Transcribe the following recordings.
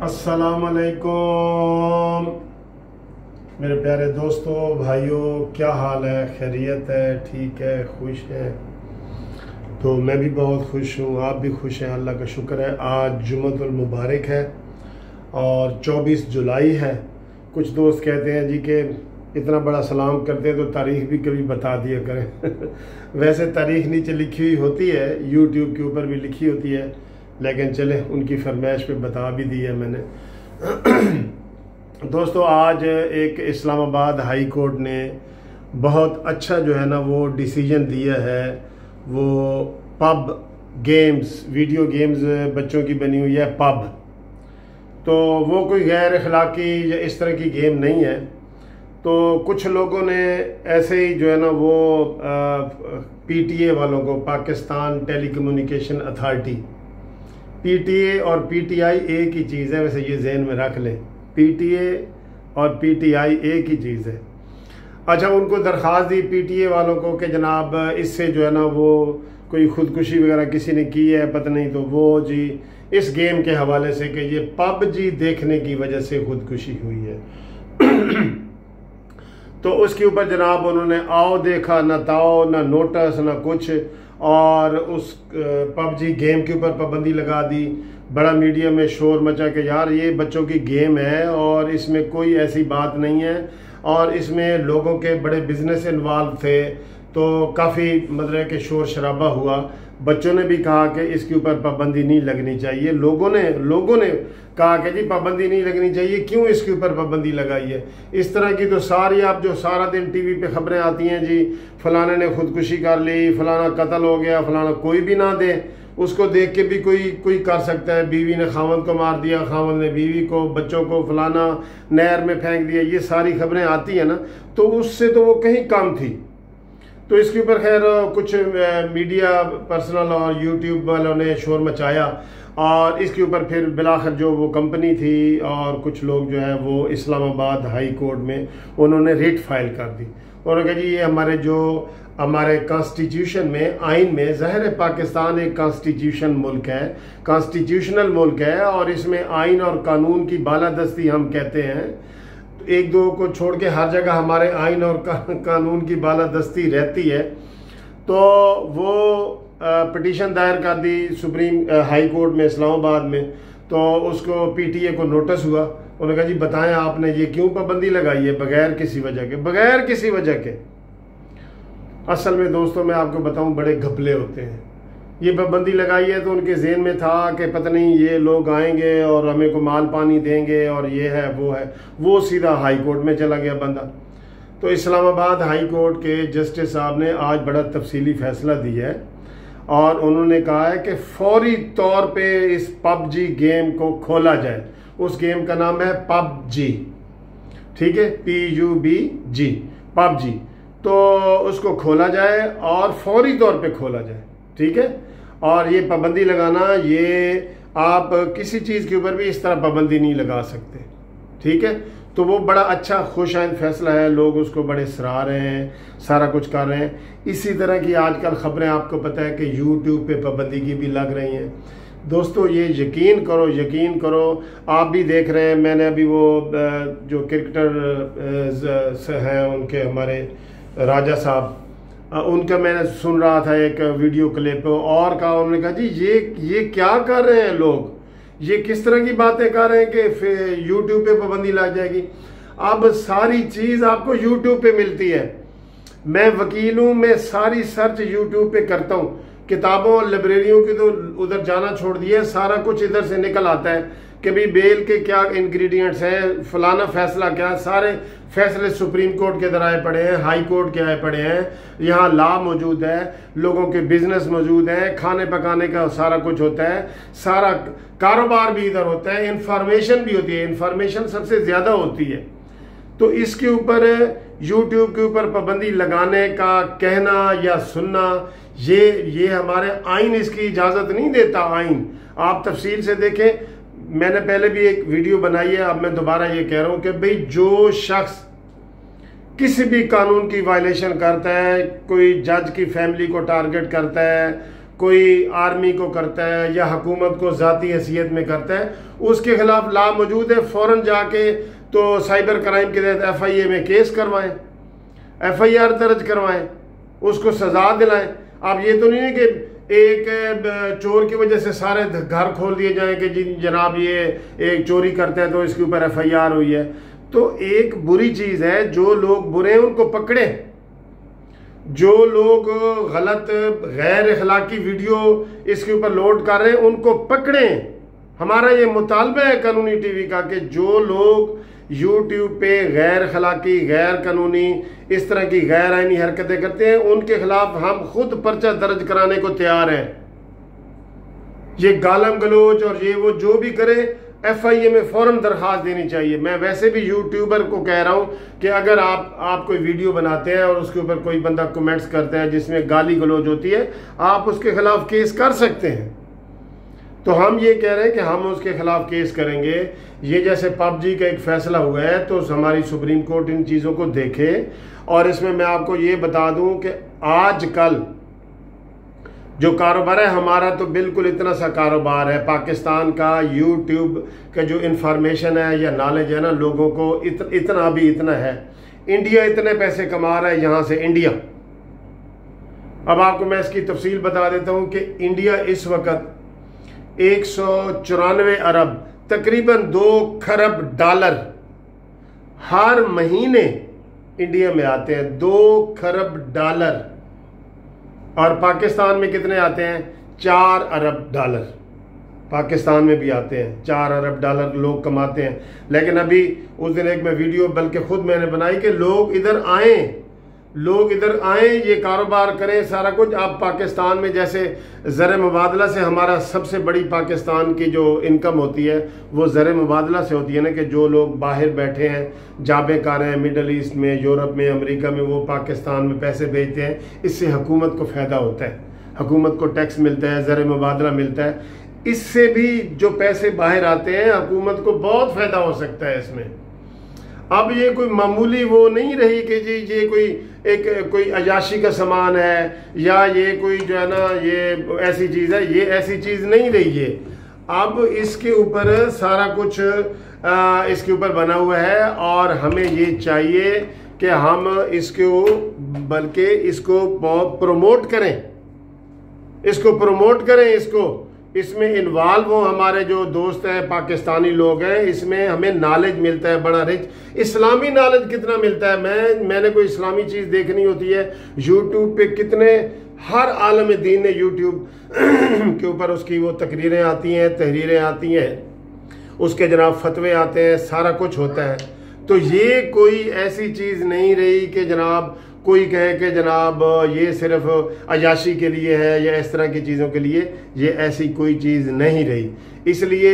अस्सलाम वालेकुम मेरे प्यारे दोस्तों भाइयों, क्या हाल है? खैरियत है? ठीक है? खुश है? तो मैं भी बहुत खुश हूँ, आप भी खुश हैं, अल्लाह का शुक्र है। आज जुम्मतुल मुबारक है और 24 जुलाई है। कुछ दोस्त कहते हैं जी कि इतना बड़ा सलाम करते हैं तो तारीख भी कभी बता दिया करें वैसे तारीख नीचे लिखी हुई होती है, यूट्यूब के ऊपर भी लिखी होती है, लेकिन चले उनकी फरमाइश पे बता भी दी है मैंने दोस्तों, आज एक इस्लामाबाद हाई कोर्ट ने बहुत अच्छा जो है ना वो डिसीजन दिया है। वो पब गेम्स, वीडियो गेम्स बच्चों की बनी हुई है पब, तो वो कोई गैर अखलाकी या इस तरह की गेम नहीं है। तो कुछ लोगों ने ऐसे ही जो है ना वो पीटीए वालों को, पाकिस्तान टेलीकम्युनिकेशन अथॉरिटी, पीटीए और पीटीआई एक ही चीज़ है, वैसे ये जहन में रख लें, पीटीए और पीटीआई एक ही चीज़ है। अच्छा, उनको दरख्वास्त दी पीटीए वालों को कि जनाब इससे जो है ना वो कोई ख़ुदकुशी वगैरह किसी ने की है पता नहीं, तो वो जी इस गेम के हवाले से कि ये पबजी देखने की वजह से ख़ुदकुशी हुई है तो उसके ऊपर जनाब उन्होंने आओ देखा ना ताओ, ना नोटिस, ना कुछ, और उस पबजी गेम के ऊपर पाबंदी लगा दी। बड़ा मीडिया में शोर मचा कि यार ये बच्चों की गेम है और इसमें कोई ऐसी बात नहीं है, और इसमें लोगों के बड़े बिजनेस इन्वॉल्व थे, तो काफ़ी मतलब कि शोर शराबा हुआ। बच्चों ने भी कहा कि इसके ऊपर पाबंदी नहीं लगनी चाहिए। लोगों ने कहा कि जी पाबंदी नहीं लगनी चाहिए, क्यों इसके ऊपर पाबंदी लगाई है? इस तरह की तो सारी, आप जो सारा दिन टीवी पे खबरें आती हैं जी फलाने ने खुदकुशी कर ली, फलाना कत्ल हो गया, फलाना, कोई भी ना दे उसको देख के भी कोई कर सकता है। बीवी ने खावंद को मार दिया, खावंद ने बीवी को, बच्चों को फलाना नहर में फेंक दिया, ये सारी खबरें आती हैं ना, तो उससे तो वो कहीं कम थी। तो इसके ऊपर खैर कुछ मीडिया पर्सनल और यूट्यूब वालों ने शोर मचाया, और इसके ऊपर फिर बिलाखिर जो वो कंपनी थी और कुछ लोग जो है वो इस्लामाबाद हाई कोर्ट में उन्होंने रिट फाइल कर दी। उन्होंने कहा जी ये हमारे कॉन्स्टिट्यूशन में, आइन में, ज़ाहिर है पाकिस्तान एक कॉन्स्टिट्यूशन मुल्क है, कॉन्स्टिट्यूशनल मुल्क है, और इसमें आइन और कानून की बालादस्ती हम कहते हैं। एक दो को छोड़ के हर जगह हमारे आइन और कानून की बालादस्ती रहती है। तो वो पिटीशन दायर कर दी सुप्रीम हाई कोर्ट में इस्लामाबाद में, तो उसको पीटीए को नोटिस हुआ। उन्होंने कहा जी बताएं आपने ये क्यों पाबंदी लगाई है बगैर किसी वजह के। असल में दोस्तों मैं आपको बताऊं, बड़े घपले होते हैं। ये पाबंदी लगाई है तो उनके ज़हन में था कि पता नहीं ये लोग आएंगे और हमें को माल पानी देंगे और ये है वो है, वो सीधा हाई कोर्ट में चला गया बंदा। तो इस्लामाबाद हाई कोर्ट के जस्टिस साहब ने आज बड़ा तफसीली फैसला दिया है, और उन्होंने कहा है कि फौरी तौर पे इस पबजी गेम को खोला जाए। उस गेम का नाम है पबजी, ठीक है, PUBG, पबजी। तो उसको खोला जाए और फौरी तौर पे खोला जाए, ठीक है। और ये पाबंदी लगाना, ये आप किसी चीज़ के ऊपर भी इस तरह पाबंदी नहीं लगा सकते, ठीक है। तो वो बड़ा अच्छा खुशाइंद फैसला है, लोग उसको बड़े सराह रहे हैं, सारा कुछ कर रहे हैं। इसी तरह की आजकल खबरें आपको पता है कि यूट्यूब पे पाबंदी की भी लग रही हैं। दोस्तों ये यकीन करो, आप भी देख रहे हैं। मैंने अभी वो जो क्रिकेटर हैं उनके, हमारे राजा साहब, उनका मैंने सुन रहा था एक वीडियो क्लिप, और कहा, उन्होंने कहा जी ये क्या कर रहे हैं लोग, ये किस तरह की बातें कर रहे हैं कि फिर यूट्यूब पे पाबंदी लग जाएगी। अब सारी चीज़ आपको यूट्यूब पे मिलती है। मैं वकील हूँ, मैं सारी सर्च यूट्यूब पे करता हूँ। किताबों और लाइब्रेरियों की तो उधर जाना छोड़ दिया, सारा कुछ इधर से निकल आता है कि भाई बेल के क्या इंग्रेडिएंट्स हैं, फलाना फैसला क्या, सारे फैसले सुप्रीम कोर्ट के इधर आए पड़े हैं, हाई कोर्ट के आए पड़े हैं, यहाँ लॉ मौजूद है, लोगों के बिजनेस मौजूद हैं, खाने पकाने का सारा कुछ होता है, सारा कारोबार भी इधर होता है, इंफॉर्मेशन भी होती है, इंफॉर्मेशन सबसे ज़्यादा होती है। तो इसके ऊपर यूट्यूब के ऊपर पाबंदी लगाने का कहना या सुनना, ये हमारे आइन इसकी इजाज़त नहीं देता। आइन आप तफसील से देखें, मैंने पहले भी एक वीडियो बनाई है, अब मैं दोबारा ये कह रहा हूँ कि भाई जो शख्स किसी भी कानून की वायलेशन करता है, कोई जज की फैमिली को टारगेट करता है, कोई आर्मी को करता है या हुकूमत को ज़ाती हैसियत में करता है, उसके खिलाफ ला मौजूद है। फ़ौरन जाके तो साइबर क्राइम के तहत FIA में केस करवाएं, FIR दर्ज करवाएं, उसको सज़ा दिलाएं। अब ये तो नहीं है कि एक चोर की वजह से सारे घर खोल दिए जाएं कि जी जनाब ये एक चोरी करता है तो इसके ऊपर FIR हुई है। तो एक बुरी चीज़ है, जो लोग बुरे हैं उनको पकड़ें, जो लोग गलत गैर अखलाकी वीडियो इसके ऊपर लोड कर रहे हैं उनको पकड़ें। हमारा ये मुतालबा है कानूनी टीवी का कि जो लोग YouTube पे गैर अखलाकी, गैर कानूनी, इस तरह की गैर आईनी हरकतें करते हैं, उनके खिलाफ हम खुद पर्चा दर्ज कराने को तैयार हैं। ये गालम गलोच और ये वो जो भी करे, FIA में फौरन दरखास्त देनी चाहिए। मैं वैसे भी यूट्यूबर को कह रहा हूं कि अगर आप कोई वीडियो बनाते हैं और उसके ऊपर कोई बंदा कमेंट्स करता है जिसमें गाली गलोच होती है, आप उसके खिलाफ केस कर सकते हैं। तो हम ये कह रहे हैं कि हम उसके खिलाफ केस करेंगे। ये जैसे PUBG का एक फैसला हुआ है तो हमारी सुप्रीम कोर्ट इन चीज़ों को देखे। और इसमें मैं आपको ये बता दूं कि आजकल जो कारोबार है हमारा, तो बिल्कुल इतना सा कारोबार है पाकिस्तान का। YouTube का जो इंफॉर्मेशन है या नॉलेज है ना, लोगों को इतना भी इतना है। इंडिया इतने पैसे कमा रहा है यहाँ से, इंडिया। अब आपको मैं इसकी तफसील बता देता हूँ कि इंडिया इस वक्त 194 अरब, तकरीबन 2 खरब डॉलर हर महीने इंडिया में आते हैं, 2 खरब डॉलर। और पाकिस्तान में कितने आते हैं? 4 अरब डॉलर पाकिस्तान में भी आते हैं, 4 अरब डॉलर लोग कमाते हैं। लेकिन अभी उस दिन एक मैं वीडियो बल्कि खुद मैंने बनाई कि लोग इधर आएं, ये कारोबार करें, सारा कुछ। आप पाकिस्तान में जैसे ज़र मुबादला से हमारा सबसे बड़ी पाकिस्तान की जो इनकम होती है वो ज़र मुबादला से होती है ना, कि जो लोग बाहर बैठे हैं, जाबे कार हैं मिडल ईस्ट में, यूरोप में, अमेरिका में, वो पाकिस्तान में पैसे भेजते हैं। इससे हुकूमत को फ़ायदा होता है, हुकूमत को टैक्स मिलता है, ज़र मुबादला मिलता है। इससे भी जो पैसे बाहर आते हैं हुकूमत को बहुत फ़ायदा हो सकता है इसमें। अब ये कोई मामूली वो नहीं रही कि जी ये कोई अयाशी का सामान है या ये कोई जो है ना ये ऐसी चीज़ है, ये ऐसी चीज़ नहीं रही है। अब इसके ऊपर सारा कुछ इसके ऊपर बना हुआ है और हमें ये चाहिए कि हम इसको बल्कि इसको प्रमोट करें, इसमें इन्वॉल्व हो। हमारे जो दोस्त हैं पाकिस्तानी लोग हैं, इसमें हमें नॉलेज मिलता है बड़ा रिच। इस्लामी नॉलेज कितना मिलता है, मैंने कोई इस्लामी चीज़ देखनी होती है यूट्यूब पे, कितने हर आलम दीन ने यूट्यूब के ऊपर उसकी वो तकरीरें आती हैं, तहरीरें आती हैं, उसके जनाब फतवे आते हैं, सारा कुछ होता है। तो ये कोई ऐसी चीज़ नहीं रही कि जनाब कोई कहे कि जनाब ये सिर्फ अयाशी के लिए है या इस तरह की चीज़ों के लिए, ये ऐसी कोई चीज़ नहीं रही। इसलिए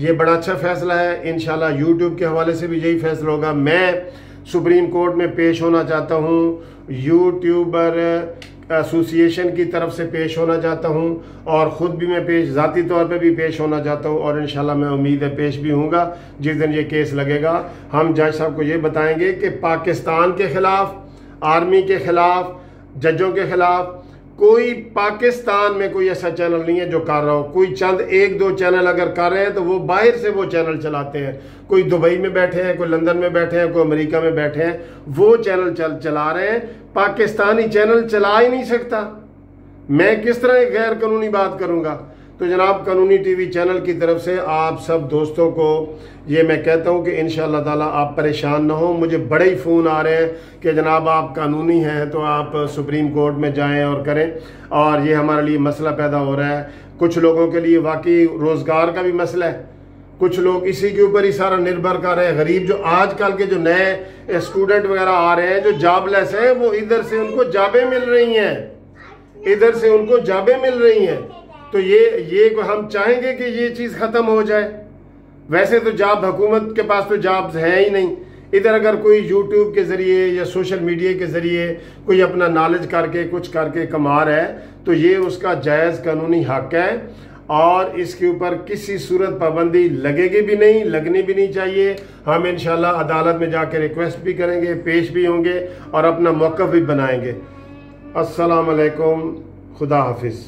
ये बड़ा अच्छा फैसला है। इंशाल्लाह यूट्यूब के हवाले से भी यही फैसला होगा। मैं सुप्रीम कोर्ट में पेश होना चाहता हूँ, यूट्यूबर एसोसिएशन की तरफ से पेश होना चाहता हूँ और ख़ुद भी मैं ज़ाती तौर पे भी पेश होना चाहता हूँ। और इंशाल्लाह मैं उम्मीद है पेश भी हूँगा जिस दिन ये केस लगेगा। हम जज साहब को ये बताएंगे कि पाकिस्तान के ख़िलाफ़, आर्मी के खिलाफ, जजों के खिलाफ कोई पाकिस्तान में कोई ऐसा चैनल नहीं है जो कर रहा हो। कोई चंद 1-2 चैनल अगर कर रहे हैं तो वो बाहर से वो चैनल चलाते हैं। कोई दुबई में बैठे हैं, कोई लंदन में बैठे हैं, कोई अमेरिका में बैठे हैं, वो चैनल चला रहे हैं। पाकिस्तानी चैनल चला ही नहीं सकता। मैं किस तरह गैर कानूनी बात करूंगा? तो जनाब कानूनी टीवी चैनल की तरफ से आप सब दोस्तों को ये मैं कहता हूँ कि इंशाअल्लाह ताला आप परेशान ना हो। मुझे बड़े ही फ़ोन आ रहे हैं कि जनाब आप कानूनी हैं तो आप सुप्रीम कोर्ट में जाएं और करें, और ये हमारे लिए मसला पैदा हो रहा है। कुछ लोगों के लिए वाकई रोज़गार का भी मसला है, कुछ लोग इसी के ऊपर ही सारा निर्भर कर रहे हैं। गरीब जो आजकल के जो नए स्टूडेंट वगैरह आ रहे हैं जो जॉबलेस हैं, वो इधर से उनको जाबें मिल रही हैं, तो ये हम चाहेंगे कि ये चीज़ ख़त्म हो जाए। वैसे तो जॉब हुकूमत के पास तो जॉब्स हैं ही नहीं। इधर अगर कोई यूट्यूब के ज़रिए या सोशल मीडिया के ज़रिए कोई अपना नॉलेज करके कुछ करके कमा रहा है तो ये उसका जायज़ कानूनी हक़ है और इसके ऊपर किसी सूरत पाबंदी लगेगी भी नहीं, लगनी भी नहीं चाहिए। हम इंशाल्लाह अदालत में जाकर रिक्वेस्ट भी करेंगे, पेश भी होंगे और अपना मौक़िफ़ भी बनाएंगे। अस्सलाम वालेकुम, खुदा हाफिज़।